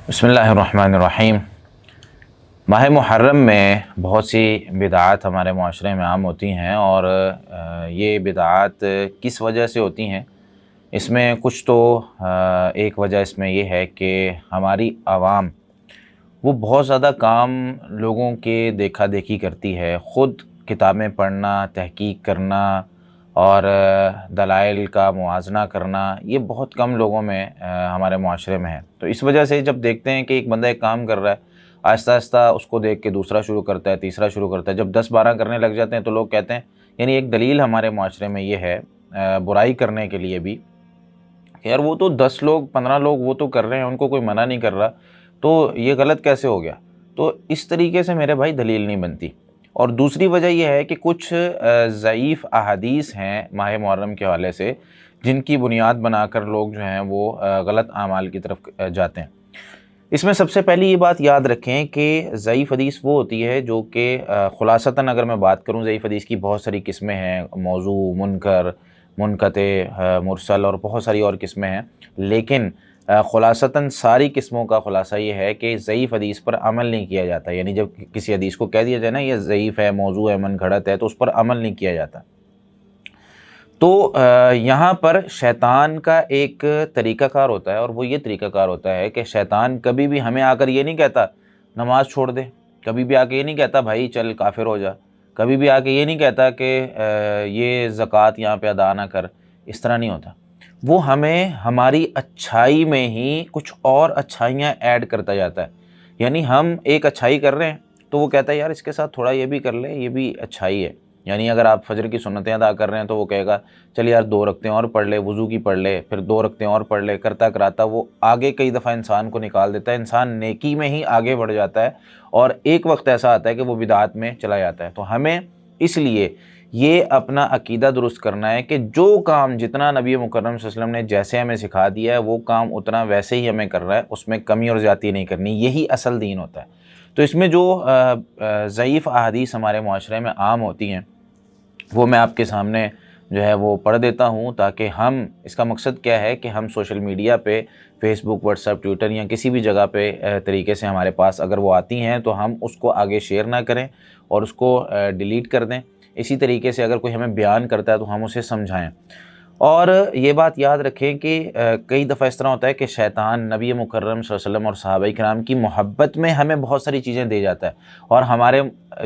بسم اللہ الرحمن الرحیم۔ ماہ محرم میں بہت سی بدعات ہمارے معاشرے میں عام ہوتی ہیں، اور یہ بدعات کس وجہ سے ہوتی ہیں؟ اس میں کچھ تو ایک وجہ اس میں یہ ہے کہ ہماری عوام وہ بہت زیادہ کام لوگوں کے دیکھا دیکھی کرتی ہے، خود کتابیں پڑھنا، تحقیق کرنا اور دلائل کا موازنہ کرنا یہ بہت کم لوگوں میں ہمارے معاشرے میں ہے۔ تو اس وجہ سے جب دیکھتے ہیں کہ ایک بندہ ایک کام کر رہا ہے، آہستہ آہستہ اس کو دیکھ کے دوسرا شروع کرتا ہے، تیسرا شروع کرتا ہے، جب 10-12 کرنے لگ جاتے ہیں تو لوگ کہتے ہیں، یعنی ایک دلیل ہمارے معاشرے میں یہ ہے برائی کرنے کے لیے بھی کہ یار وہ تو 10 لوگ 15 لوگ وہ تو کر رہے ہیں، ان کو کوئی منع نہیں کر رہا، تو یہ غلط کیسے ہو گیا؟ تو اس طریقے سے میرے بھائی دلیل نہیں بنتی۔ اور دوسری وجہ یہ ہے کہ کچھ ضعیف احادیث ہیں ماہ محرم کے حوالے سے، جن کی بنیاد بنا کر لوگ جو ہیں وہ غلط اعمال کی طرف جاتے ہیں۔ اس میں سب سے پہلی یہ بات یاد رکھیں کہ ضعیف حدیث وہ ہوتی ہے جو کہ خلاصتاً اگر میں بات کروں، ضعیف حدیث کی بہت ساری قسمیں ہیں، موضوع، منکر، منقطع، مرسل اور بہت ساری اور قسمیں ہیں، لیکن خلاصتاً ساری قسموں کا خلاصہ یہ ہے کہ ضعیف حدیث پر عمل نہیں کیا جاتا۔ یعنی جب کسی حدیث کو کہہ دیا جائے نا یہ ضعیف ہے، موضوع ہے، من گھڑت ہے، تو اس پر عمل نہیں کیا جاتا۔ تو یہاں پر شیطان کا ایک طریقہ کار ہوتا ہے، اور وہ یہ طریقہ کار ہوتا ہے کہ شیطان کبھی بھی ہمیں آ کر یہ نہیں کہتا نماز چھوڑ دے، کبھی بھی آ کے یہ نہیں کہتا بھائی چل کافر ہو جا، کبھی بھی آ کے یہ نہیں کہتا کہ یہ زکوٰۃ یہاں پہ ادا نہ کر، اس طرح نہیں ہوتا۔ وہ ہمیں ہماری اچھائی میں ہی کچھ اور اچھائیاں ایڈ کرتا جاتا ہے۔ یعنی ہم ایک اچھائی کر رہے ہیں تو وہ کہتا ہے یار اس کے ساتھ تھوڑا یہ بھی کر لے، یہ بھی اچھائی ہے۔ یعنی اگر آپ فجر کی سنتیں ادا کر رہے ہیں تو وہ کہے گا چل یار 2 رکعتیں اور پڑھ لے، وضو کی پڑھ لے، پھر 2 رکعتیں اور پڑھ لے، کرتا کراتا وہ آگے کئی دفعہ انسان کو نکال دیتا ہے، انسان نیکی میں ہی آگے بڑھ جاتا ہے، اور ایک وقت ایسا آتا ہے کہ وہ بدعات میں چلا جاتا ہے۔ تو ہمیں اس لیے یہ اپنا عقیدہ درست کرنا ہے کہ جو کام جتنا نبی مکرم صلی اللہ علیہ وسلم نے جیسے ہمیں سکھا دیا ہے وہ کام اتنا ویسے ہی ہمیں کرنا ہے، اس میں کمی اور زیادتی نہیں کرنی، یہی اصل دین ہوتا ہے۔ تو اس میں جو ضعیف احادیث ہمارے معاشرے میں عام ہوتی ہیں وہ میں آپ کے سامنے جو ہے وہ پڑھ دیتا ہوں، تاکہ ہم، اس کا مقصد کیا ہے کہ ہم سوشل میڈیا پہ، فیس بک، واٹس ایپ، ٹویٹر یا کسی بھی جگہ پہ طریقے سے ہمارے پاس اگر وہ آتی ہیں تو ہم اس کو آگے شیئر نہ کریں اور اس کو ڈیلیٹ کر دیں۔ اسی طریقے سے اگر کوئی ہمیں بیان کرتا ہے تو ہم اسے سمجھائیں۔ اور یہ بات یاد رکھیں کہ کئی دفعہ اس طرح ہوتا ہے کہ شیطان نبی مکرم صلی اللہ علیہ وسلم اور صحابہ کرام کی محبت میں ہمیں بہت ساری چیزیں دے جاتا ہے، اور ہمارے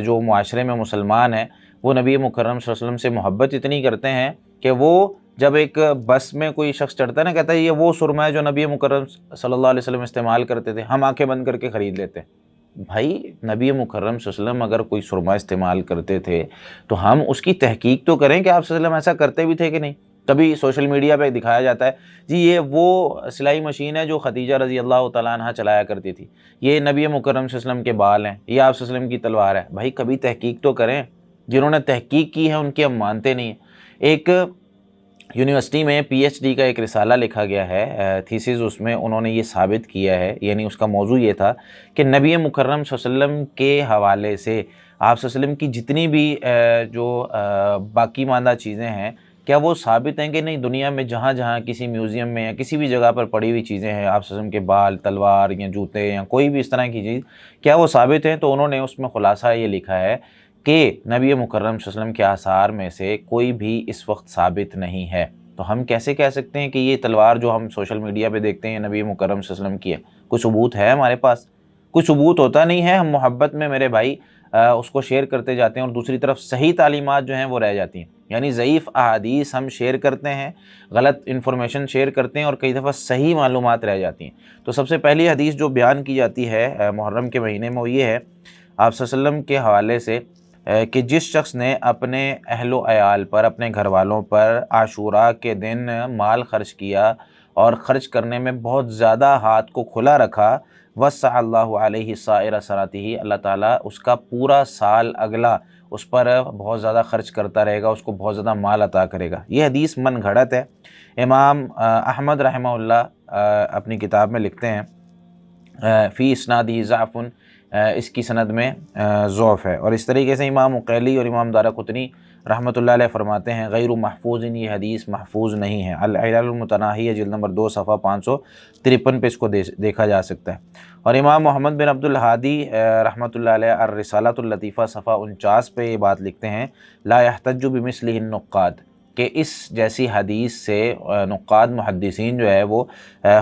جو معاشرے میں مسلمان ہیں وہ نبی مکرم صلی اللہ علیہ وسلم سے محبت اتنی کرتے ہیں کہ وہ جب ایک بس میں کوئی شخص چڑھتا ہے نا، کہتا ہے یہ وہ سرما ہے جو نبی مکرم صلی اللہ علیہ وسلم استعمال کرتے تھے، ہم آنکھیں بند کر کے خرید لیتے ہیں۔ بھائی نبی مکرم صلی اللہ علیہ وسلم اگر کوئی سرما استعمال کرتے تھے تو ہم اس کی تحقیق تو کریں کہ آپ صلی اللہ علیہ وسلم ایسا کرتے بھی تھے کہ نہیں۔ کبھی سوشل میڈیا پہ دکھایا جاتا ہے جی یہ وہ سلائی مشین ہے جو خدیجہ رضی اللہ تعالیٰ عنہ چلایا کرتی تھی، یہ نبی مکرم صلی اللہ علیہ وسلم کے بال ہیں، یہ آپ صلی اللہ علیہ وسلم کی تلوار ہے۔ بھائی کبھی تحقیق تو کریں، جنہوں نے تحقیق کی ہے ان کی ہم مانتے نہیں ہیں۔ ایک یونیورسٹی میں پی ایچ ڈی کا ایک رسالہ لکھا گیا ہے، تھیسز، اس میں انہوں نے یہ ثابت کیا ہے، یعنی اس کا موضوع یہ تھا کہ نبی مکرم صلی اللہ علیہ وسلم کے حوالے سے آپ صلی اللہ علیہ وسلم کی جتنی بھی جو باقی ماندہ چیزیں ہیں کیا وہ ثابت ہیں کہ نہیں۔ دنیا میں جہاں جہاں کسی میوزیم میں یا کسی بھی جگہ پر پڑی ہوئی چیزیں ہیں، آپ صلی اللہ علیہ وسلم کے بال، تلوار یا جوتے یا کوئی بھی اس طرح کی چیز، کیا وہ ثابت ہیں؟ تو انہوں نے اس میں خلاصہ یہ لکھا ہے کہ نبی مکرم صلی اللہ علیہ وسلم کے آثار میں سے کوئی بھی اس وقت ثابت نہیں ہے۔ تو ہم کیسے کہہ سکتے ہیں کہ یہ تلوار جو ہم سوشل میڈیا پہ دیکھتے ہیں نبی مکرم صلی اللہ علیہ وسلم کی ہے؟ کوئی ثبوت ہے ہمارے پاس؟ کوئی ثبوت ہوتا نہیں ہے، ہم محبت میں میرے بھائی اس کو شیئر کرتے جاتے ہیں، اور دوسری طرف صحیح تعلیمات جو ہیں وہ رہ جاتی ہیں۔ یعنی ضعیف احادیث ہم شیئر کرتے ہیں، غلط انفارمیشن شیئر کرتے ہیں، اور کئی دفعہ صحیح معلومات رہ جاتی ہیں۔ تو سب سے پہلی حدیث جو بیان کی جاتی ہے محرم کے مہینے میں وہ یہ ہے آپ صلی اللہ علیہ وسلم کے حوالے سے کہ جس شخص نے اپنے اہل و عیال پر، اپنے گھر والوں پر عاشوراء کے دن مال خرچ کیا اور خرچ کرنے میں بہت زیادہ ہاتھ کو کھلا رکھا، وسع اللہ علیہ سائر سنتہ، اللہ تعالیٰ اس کا پورا سال اگلا اس پر بہت زیادہ خرچ کرتا رہے گا، اس کو بہت زیادہ مال عطا کرے گا۔ یہ حدیث من گھڑت ہے۔ امام احمد رحمہ اللہ اپنی کتاب میں لکھتے ہیں فی اسنادہ ضعف، اس کی سند میں ضعف ہے، اور اس طریقے سے امام عقیلی اور امام دارقطنی رحمۃ اللہ علیہ فرماتے ہیں غیر محفوظ، یہ حدیث محفوظ نہیں ہے۔ العلل المتناہیہ جلد نمبر 2 صفحہ 553 پہ اس کو دیکھا جا سکتا ہے۔ اور امام محمد بن عبد الہادی رحمۃ اللہ علیہ الرسالۃ اللطیفہ صفحہ 49 پہ یہ بات لکھتے ہیں لا یحتج بمثلہ النقاد، کہ اس جیسی حدیث سے نقاد محدثین جو ہے وہ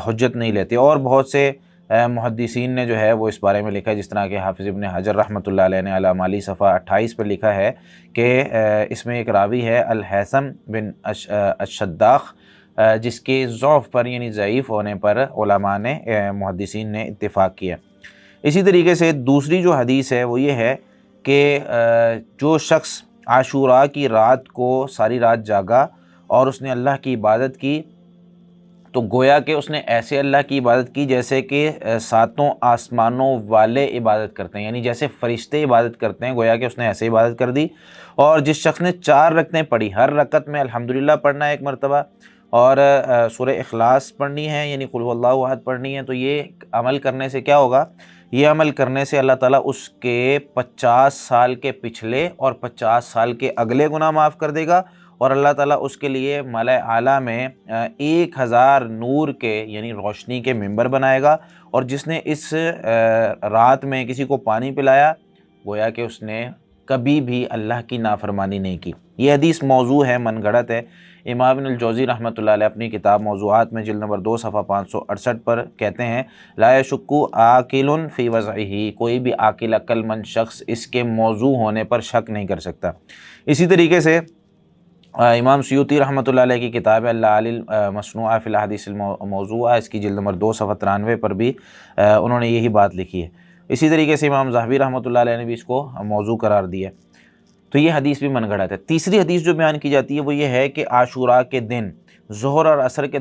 حجت نہیں لیتے۔ اور بہت سے محدثین نے جو ہے وہ اس بارے میں لکھا ہے، جس طرح کہ حافظ ابن حجر رحمۃ اللہ علیہ نے الاعمالی صفحہ 28 پر لکھا ہے کہ اس میں ایک راوی ہے الحیثم بن الشداخ، جس کے ضعف پر یعنی ضعیف ہونے پر علماء نے محدثین نے اتفاق کیا۔ اسی طریقے سے دوسری جو حدیث ہے وہ یہ ہے کہ جو شخص عاشوراء کی رات کو ساری رات جاگا اور اس نے اللہ کی عبادت کی، تو گویا کہ اس نے ایسے اللہ کی عبادت کی جیسے کہ ساتوں آسمانوں والے عبادت کرتے ہیں، یعنی جیسے فرشتے عبادت کرتے ہیں، گویا کہ اس نے ایسے عبادت کر دی۔ اور جس شخص نے 4 رکعتیں پڑھی، ہر رکعت میں الحمدللہ پڑھنا ہے ایک مرتبہ، اور سورہ اخلاص پڑھنی ہے یعنی قل هو اللہ احد پڑھنی ہے، تو یہ عمل کرنے سے کیا ہوگا؟ یہ عمل کرنے سے اللہ تعالیٰ اس کے 50 سال کے پچھلے اور 50 سال کے اگلے گناہ معاف کر دے گا، اور اللہ تعالیٰ اس کے لیے ملائے اعلیٰ میں 1000 نور کے یعنی روشنی کے ممبر بنائے گا۔ اور جس نے اس رات میں کسی کو پانی پلایا، گویا کہ اس نے کبھی بھی اللہ کی نافرمانی نہیں کی۔ یہ حدیث موضوع ہے، من گھڑت ہے۔ امام ابن الجوزی رحمۃ اللہ علیہ اپنی کتاب موضوعات میں جلد نمبر 2 صفحہ 568 پر کہتے ہیں لا یشک عاقل فی وضعہ، کوئی بھی عاقل عقل مند شخص اس کے موضوع ہونے پر شک نہیں کر سکتا۔ اسی طریقے سے امام سیوطی رحمۃ اللہ علیہ کی کتاب ہے اللآلی المصنوعہ فی الاحادیث الموضوعہ، اس کی جلد نمبر 2 صفحہ 93 پر بھی انہوں نے یہی بات لکھی ہے۔ اسی طریقے سے امام ذہبی رحمۃ اللہ علیہ نے بھی اس کو موضوع قرار دیا ہے۔ تو یہ حدیث بھی من گھڑت ہے۔ تیسری حدیث جو بیان کی جاتی ہے وہ یہ ہے کہ عاشوراء کے دن ظہر اور عصر کے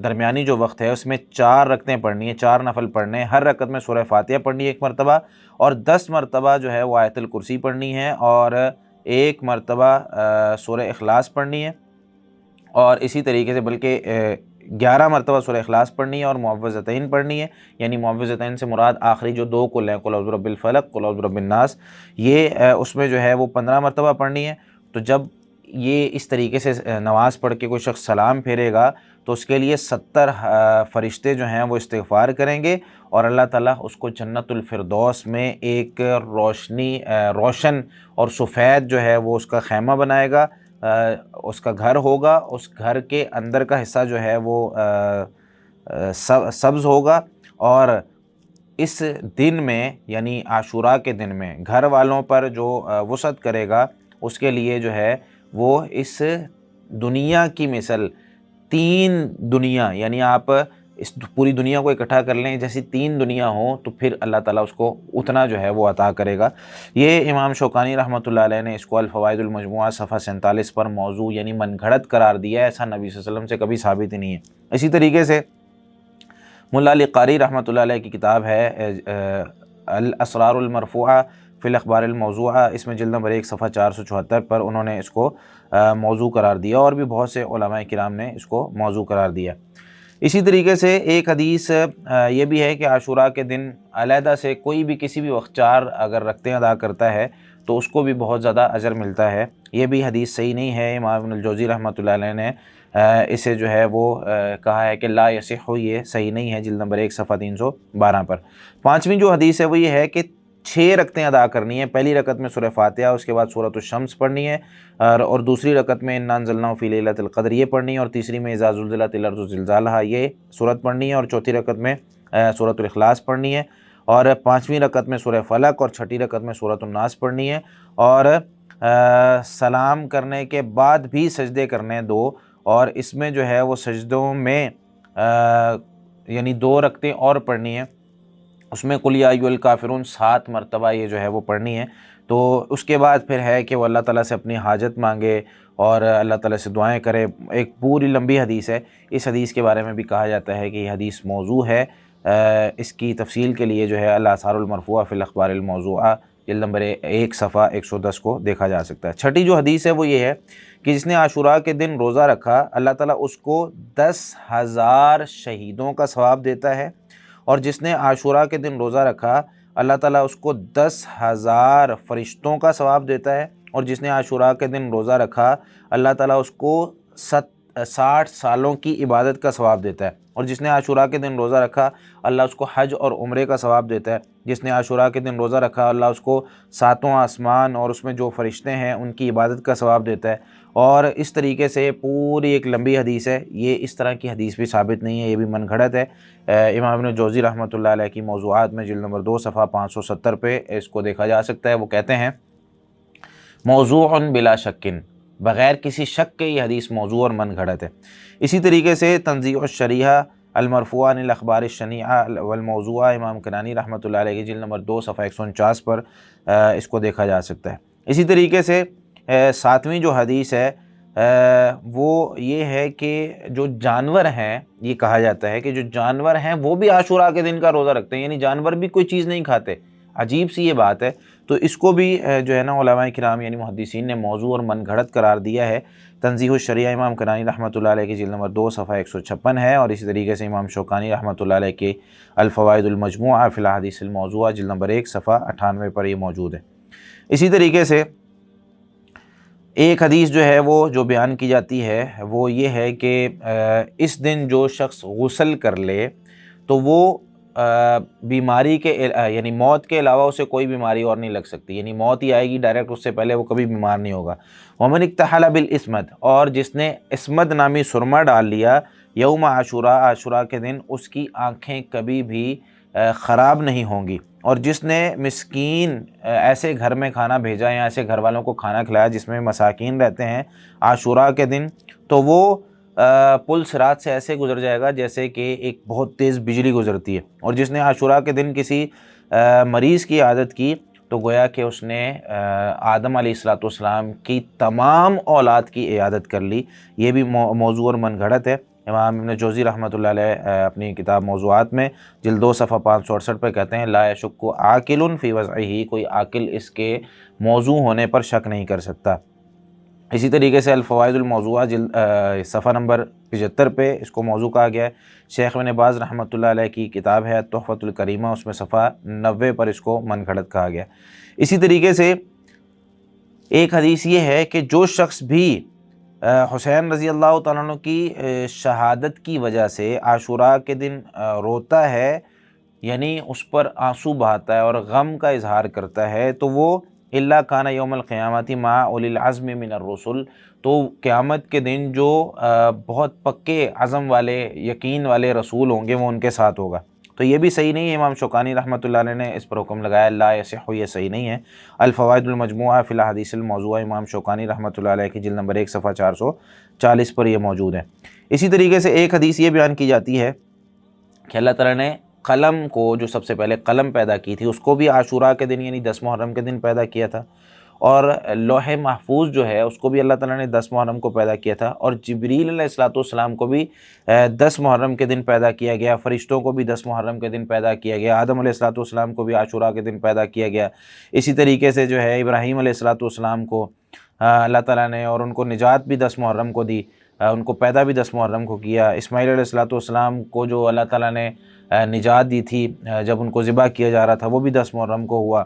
درمیانی جو وقت ہے اس میں 4 رکعتیں پڑھنی ہے، 4 نفل پڑھنے ہیں، ہر رکعت میں سورہ فاتحہ پڑھنی ہے ایک مرتبہ، اور 10 مرتبہ جو ہے وہ آیت الکرسی پڑھنی ہے، اور 1 مرتبہ سورہ اخلاص پڑھنی ہے، اور اسی طریقے سے بلکہ 11 مرتبہ سورہ اخلاص پڑھنی ہے اور معوذتین پڑھنی ہے، یعنی معوذتین سے مراد آخری جو 2 کل ہیں، قل اعوذ برب الفلق، قل اعوذ برب الناس، یہ اس میں جو ہے وہ 15 مرتبہ پڑھنی ہے۔ تو جب یہ اس طریقے سے نماز پڑھ کے کوئی شخص سلام پھیرے گا تو اس کے لیے 70 فرشتے جو ہیں وہ استغفار کریں گے، اور اللہ تعالیٰ اس کو جنت الفردوس میں ایک روشن اور سفید جو ہے وہ اس کا خیمہ بنائے گا، اس کا گھر ہوگا، اس گھر کے اندر کا حصہ جو ہے وہ سبز ہوگا، اور اس دن میں یعنی عاشوراء کے دن میں گھر والوں پر جو وسعت کرے گا اس کے لیے جو ہے وہ اس دنیا کی مثل 3 دنیا، یعنی آپ اس پوری دنیا کو اکٹھا کر لیں، جیسی 3 دنیا ہوں تو پھر اللہ تعالیٰ اس کو اتنا جو ہے وہ عطا کرے گا۔ یہ امام شوکانی رحمۃ اللہ علیہ نے اس کو الفوائد المجموعہ صفحہ 47 پر موضوع یعنی من گھڑت قرار دیا ہے، ایسا نبی صلی اللہ علیہ وسلم سے کبھی ثابت ہی نہیں ہے۔ اسی طریقے سے ملا علی قاری رحمۃ اللہ علیہ کی کتاب ہے الاسرار المرفوعہ فی الاخبار الموضوعہ، اس میں جلد نمبر 1 صفحہ 474 پر انہوں نے اس کو موضوع قرار دیا، اور بھی بہت سے علماء کرام نے اس کو موضوع قرار دیا۔ اسی طریقے سے ایک حدیث یہ بھی ہے کہ عاشوراء کے دن علیحدہ سے کوئی بھی کسی بھی وقت 4 اگر رکعتیں ادا کرتا ہے تو اس کو بھی بہت زیادہ اجر ملتا ہے۔ یہ بھی حدیث صحیح نہیں ہے، امام ابن الجوزی رحمۃ اللہ علیہ نے اسے جو ہے وہ کہا ہے کہ لا یصح، یہ صحیح نہیں ہے، جلد نمبر 1 صفحہ 312 پر۔ 5ویں جو حدیث ہے وہ یہ ہے کہ 6 رکعتیں ادا کرنی ہے، پہلی رکعت میں سورہ فاتحہ، اس کے بعد سورۃ الشمس پڑھنی ہے، اور دوسری رکعت میں انا انزلناہ فی لیلۃ القدر یہ پڑھنی ہے، اور تیسری میں اذا زلزلت الارض زلزالہا یہ سورت پڑھنی ہے، اور چوتھی رکعت میں سورۃ الاخلاص پڑھنی ہے، اور 5ویں رکعت میں سورہ فلق، اور 6ٹھی رکعت میں سورۃ الناس پڑھنی ہے، اور سلام کرنے کے بعد بھی سجدے کرنے 2، اور اس میں جو ہے وہ سجدوں میں یعنی 2 رکعتیں اور پڑھنی ہیں، اس میں قل یا ایھا الکافرون 7 مرتبہ یہ جو ہے وہ پڑھنی ہے۔ تو اس کے بعد پھر ہے کہ وہ اللہ تعالیٰ سے اپنی حاجت مانگے اور اللہ تعالیٰ سے دعائیں کرے۔ ایک پوری لمبی حدیث ہے، اس حدیث کے بارے میں بھی کہا جاتا ہے کہ یہ حدیث موضوع ہے۔ اس کی تفصیل کے لیے جو ہے الآثار المرفوعہ فی الاخبار الموضوعہ جلد نمبر 1 صفحہ 110 کو دیکھا جا سکتا ہے۔ 6ٹھی جو حدیث ہے وہ یہ ہے کہ جس نے عاشوراء کے دن روزہ رکھا اللہ تعالیٰ اس کو 10,000 شہیدوں کا ثواب دیتا ہے، اور جس نے عاشوراء کے دن روزہ رکھا اللہ تعالیٰ اس کو 10,000 فرشتوں کا ثواب دیتا ہے، اور جس نے عاشوراء کے دن روزہ رکھا اللہ تعالیٰ اس کو 60 سالوں کی عبادت کا ثواب دیتا ہے، اور جس نے عاشوراء کے دن روزہ رکھا اللہ اس کو حج اور عمرے کا ثواب دیتا ہے، جس نے عاشوراء کے دن روزہ رکھا اللہ اس کو 7 آسمان اور اس میں جو فرشتے ہیں ان کی عبادت کا ثواب دیتا ہے۔ اور اس طریقے سے پوری ایک لمبی حدیث ہے، یہ اس طرح کی حدیث بھی ثابت نہیں ہے، یہ بھی من گھڑت ہے۔ امام ابن جوزی رحمۃ اللہ علیہ کی موضوعات میں جلد نمبر 2 صفحہ 570 پہ اس کو دیکھا جا سکتا ہے۔ وہ کہتے ہیں موضوع بلا شکن، بغیر کسی شک کے یہ حدیث موضوع اور من گھڑت ہے۔ اسی طریقے سے تنزیہ الشریعہ المرفوعہ عن الاخبار الشنیعہ والموضوعہ امام کنانی رحمۃ اللہ علیہ کی جلد نمبر 2 صفحہ 149 پر اس کو دیکھا جا سکتا ہے۔ اسی طریقے سے 7ویں جو حدیث ہے وہ یہ ہے کہ جو جانور ہیں، یہ کہا جاتا ہے کہ جو جانور ہیں وہ بھی عاشوراء کے دن کا روزہ رکھتے ہیں، یعنی جانور بھی کوئی چیز نہیں کھاتے۔ عجیب سی یہ بات ہے، تو اس کو بھی جو ہے نا علماء کرام یعنی محدثین نے موضوع اور من گھڑت قرار دیا ہے۔ تنزیہ الشریعہ امام کنانی رحمۃ اللہ علیہ کی جلد نمبر 2 صفحہ 156 ہے، اور اسی طریقے سے امام شوکانی رحمۃ اللہ علیہ کے الفوائد المجموعہ فی الاحادیث الموضوعہ جلد نمبر 1 صفحہ 98 پر یہ موجود ہے۔ اسی طریقے سے ایک حدیث جو ہے وہ جو بیان کی جاتی ہے وہ یہ ہے کہ اس دن جو شخص غسل کر لے تو وہ بیماری کے یعنی موت کے علاوہ اسے کوئی بیماری اور نہیں لگ سکتی، یعنی موت ہی آئے گی ڈائریکٹ، اس سے پہلے وہ کبھی بیمار نہیں ہوگا۔ ومن اکتحل بالاسمد، اور جس نے اسمد نامی سرما ڈال لیا یوم عاشوراء، عاشوراء کے دن اس کی آنکھیں کبھی بھی خراب نہیں ہوں گی۔ اور جس نے مسکین ایسے گھر میں کھانا بھیجا یا ایسے گھر والوں کو کھانا کھلایا جس میں مساکین رہتے ہیں عاشوراء کے دن، تو وہ پل صراط سے ایسے گزر جائے گا جیسے کہ ایک بہت تیز بجلی گزرتی ہے۔ اور جس نے عاشوراء کے دن کسی مریض کی عیادت کی تو گویا کہ اس نے آدم علیہ السلام کی تمام اولاد کی عیادت کر لی۔ یہ بھی موضوع اور من گھڑت ہے۔ امام ابن جوزی رحمۃ اللہ علیہ اپنی کتاب موضوعات میں جلد 2 صفحہ 568 پہ کہتے ہیں لا یشک عاقل فی وضعہ، کوئی عاقل اس کے موضوع ہونے پر شک نہیں کر سکتا۔ اسی طریقے سے الفوائد الموضوعہ صفحہ نمبر 75 پہ اس کو موضوع کہا گیا ہے۔ شیخ ابن باز رحمۃ اللہ علیہ کی کتاب ہے تحفۃ الکریمہ، اس میں صفحہ 90 پر اس کو من گھڑت کہا گیا۔ اسی طریقے سے ایک حدیث یہ ہے کہ جو شخص بھی حسین رضی اللہ تعالیٰ عنہ کی شہادت کی وجہ سے عاشوراء کے دن روتا ہے، یعنی اس پر آنسو بہاتا ہے اور غم کا اظہار کرتا ہے، تو وہ اللہ کان یوم القیامت مع اولی العزم من الرسل، تو قیامت کے دن جو بہت پکے عزم والے یقین والے رسول ہوں گے وہ ان کے ساتھ ہوگا۔ تو یہ بھی صحیح نہیں ہے، امام شوکانی رحمۃ اللہ علیہ نے اس پر حکم لگایا لا یصح، یہ صحیح نہیں ہے۔ الفوائد المجموعہ فی الاحادیث الموضوعہ امام شوکانی رحمۃ اللہ علیہ کی جلد نمبر 1 صفحہ 440 پر یہ موجود ہے۔ اسی طریقے سے ایک حدیث یہ بیان کی جاتی ہے کہ اللہ تعالیٰ نے قلم کو، جو سب سے پہلے قلم پیدا کی تھی، اس کو بھی عاشوراء کے دن یعنی 10 محرم کے دن پیدا کیا تھا، اور لوح محفوظ جو ہے اس کو بھی اللہ تعالیٰ نے 10 محرم کو پیدا کیا تھا، اور جبریل علیہ السلام کو بھی 10 محرم کے دن پیدا کیا گیا، فرشتوں کو بھی 10 محرم کے دن پیدا کیا گیا، آدم علیہ السلام کو بھی عاشوراء کے دن پیدا کیا گیا۔ اسی طریقے سے جو ہے ابراہیم علیہ السلام کو اللہ تعالیٰ نے اور ان کو نجات بھی 10 محرم کو دی، ان کو پیدا بھی 10 محرم کو کیا۔ اسماعیل علیہ السلام کو جو اللہ تعالیٰ نے نجات دی تھی جب ان کو ذبح کیا جا رہا تھا وہ بھی 10 محرم کو ہوا۔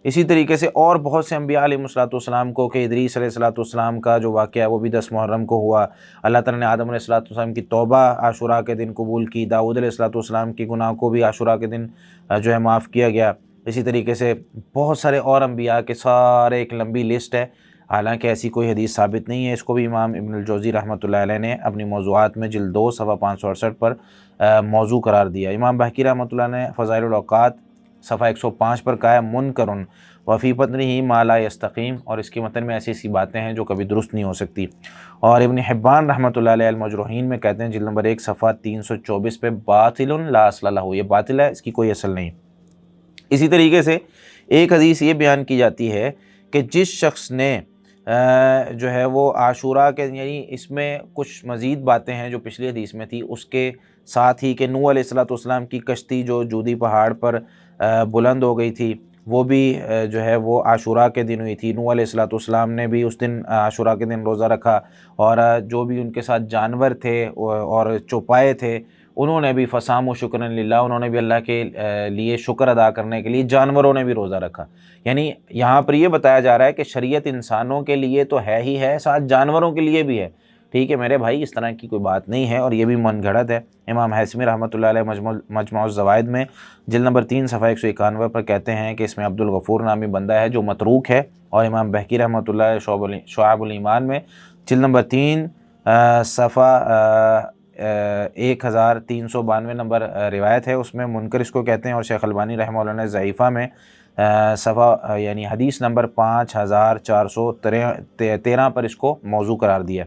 اسی طریقے سے اور بہت سے انبیاء علیہ السلام کو کہ ادریس علیہ السلام کا جو واقعہ ہے وہ بھی 10 محرم کو ہوا۔ اللہ تعالیٰ نے آدم علیہ السلام کی توبہ عاشوراء کے دن قبول کی، داؤد علیہ السلام کی گناہ کو بھی عاشوراء کے دن جو ہے معاف کیا گیا۔ اسی طریقے سے بہت سارے اور انبیاء کے سارے ایک لمبی لسٹ ہے، حالانکہ ایسی کوئی حدیث ثابت نہیں ہے۔ اس کو بھی امام ابن الجوزی رحمۃ اللہ علیہ نے اپنی موضوعات میں جلد 2 صفحہ 568 پر موضوع قرار دیا۔ امام بہقی رحمۃ اللہ نے فضائل الاوقات صفحہ 105 پر کہا ہے منکرن وفی پتنہ ما لا یستقیم، اور اس کے متن میں ایسی ایسی باتیں ہیں جو کبھی درست نہیں ہو سکتی۔ اور ابن حبان رحمۃ اللہ علیہ المجروحین میں کہتے ہیں جلد نمبر 1 صفحہ 324 پہ باطل لا اصل لہ، یہ باطل ہے، اس کی کوئی اصل نہیں۔ اسی طریقے سے ایک حدیث یہ بیان کی جاتی ہے کہ جس شخص نے جو ہے وہ عاشوراء کے، یعنی اس میں کچھ مزید باتیں ہیں جو پچھلی حدیث میں تھی، اس کے ساتھ ہی کہ نوح علیہ السلام کی کشتی جو جودی پہاڑ پر بلند ہو گئی تھی وہ بھی جو ہے وہ عاشوراء کے دن ہوئی تھی۔ نوح علیہ السلام نے بھی اس دن عاشوراء کے دن روزہ رکھا، اور جو بھی ان کے ساتھ جانور تھے اور چوپائے تھے انہوں نے بھی فصام و شکرن للہ، انہوں نے بھی اللہ کے لیے شکر ادا کرنے کے لیے جانوروں نے بھی روزہ رکھا۔ یعنی یہاں پر یہ بتایا جا رہا ہے کہ شریعت انسانوں کے لیے تو ہے ہی ہے، ساتھ جانوروں کے لیے بھی ہے۔ ٹھیک ہے میرے بھائی، اس طرح کی کوئی بات نہیں ہے اور یہ بھی من گھڑت ہے۔ امام حیثمی رحمۃ اللہ علیہ مجموع الزوائد میں جلد نمبر 3 صفحہ 191 پر کہتے ہیں کہ اس میں عبد الغفور نامی بندہ ہے جو متروک ہے، اور امام بہقی رحمۃ اللہ علیہ شعب الایمان میں جلد نمبر 3 صفحہ 1392 نمبر روایت ہے، اس میں منکر اس کو کہتے ہیں، اور شیخ البانی رحمہ اللہ نے ضعیفہ میں صفحہ یعنی حدیث نمبر 5413 پر اس کو موضوع قرار دیا۔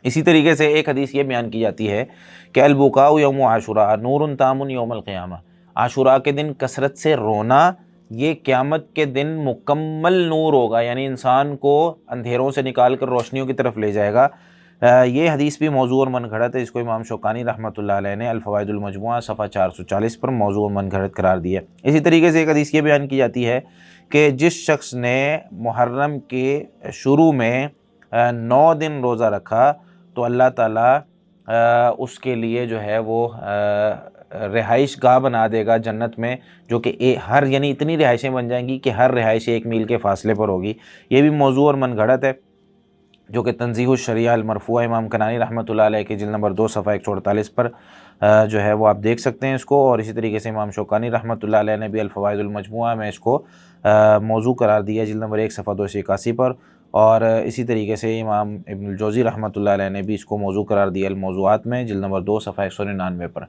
اسی طریقے سے ایک حدیث یہ بیان کی جاتی ہے کہ البکاء یوم عاشوراء نور تام یوم القیامہ، عاشوراء کے دن کثرت سے رونا یہ قیامت کے دن مکمل نور ہوگا، یعنی انسان کو اندھیروں سے نکال کر روشنیوں کی طرف لے جائے گا۔ یہ حدیث بھی موضوع اور من گھڑت ہے، اس کو امام شوکانی رحمۃ اللہ علیہ نے الفوائد المجموعہ صفحہ 440 پر موضوع اور من گھڑت قرار دیا۔ اسی طریقے سے ایک حدیث یہ بیان کی جاتی ہے کہ جس شخص نے محرم کے شروع میں 9 دن روزہ رکھا تو اللہ تعالیٰ اس کے لیے جو ہے وہ رہائش گاہ بنا دے گا جنت میں، جو کہ ہر یعنی اتنی رہائشیں بن جائیں گی کہ ہر رہائش 1 میل کے فاصلے پر ہوگی۔ یہ بھی موضوع اور من گھڑت ہے، جو کہ تنزیہ الشریعہ المرفوعہ امام کنانی رحمۃ اللہ علیہ کی جلد نمبر 2 صفحہ 148 پر جو ہے وہ آپ دیکھ سکتے ہیں اس کو، اور اسی طریقے سے امام شوکانی رحمۃ اللہ علیہ نے بھی الفوائد المجموعہ میں اس کو موضوع قرار دیا جلد نمبر 1 صفحہ 281 پر، اور اسی طریقے سے امام ابن الجوزی رحمۃ اللہ علیہ نے بھی اس کو موضوع قرار دیا الموضوعات میں جلد نمبر 2 صفحہ 199 پر۔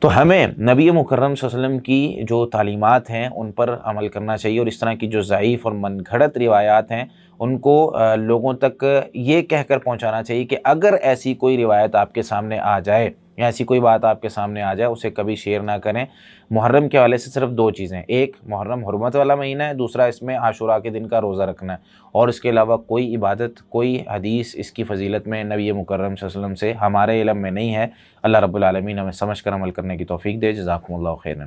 تو ہمیں نبی مکرم صلی اللہ علیہ وسلم کی جو تعلیمات ہیں ان پر عمل کرنا چاہیے، اور اس طرح کی جو ضعیف اور من گھڑت روایات ہیں ان کو لوگوں تک یہ کہہ کر پہنچانا چاہیے کہ اگر ایسی کوئی روایت آپ کے سامنے آ جائے یا ایسی کوئی بات آپ کے سامنے آ جائے اسے کبھی شیئر نہ کریں۔ محرم کے حوالے سے صرف 2 چیزیں، ایک محرم حرمت والا مہینہ ہے، دوسرا اس میں عاشوراء کے دن کا روزہ رکھنا ہے، اور اس کے علاوہ کوئی عبادت کوئی حدیث اس کی فضیلت میں نبی مکرم صلی اللہ علیہ وسلم سے ہمارے علم میں نہیں ہے۔ اللہ رب العالمین ہمیں سمجھ کر عمل کرنے کی توفیق دے۔ جزاکم اللہ خیرا۔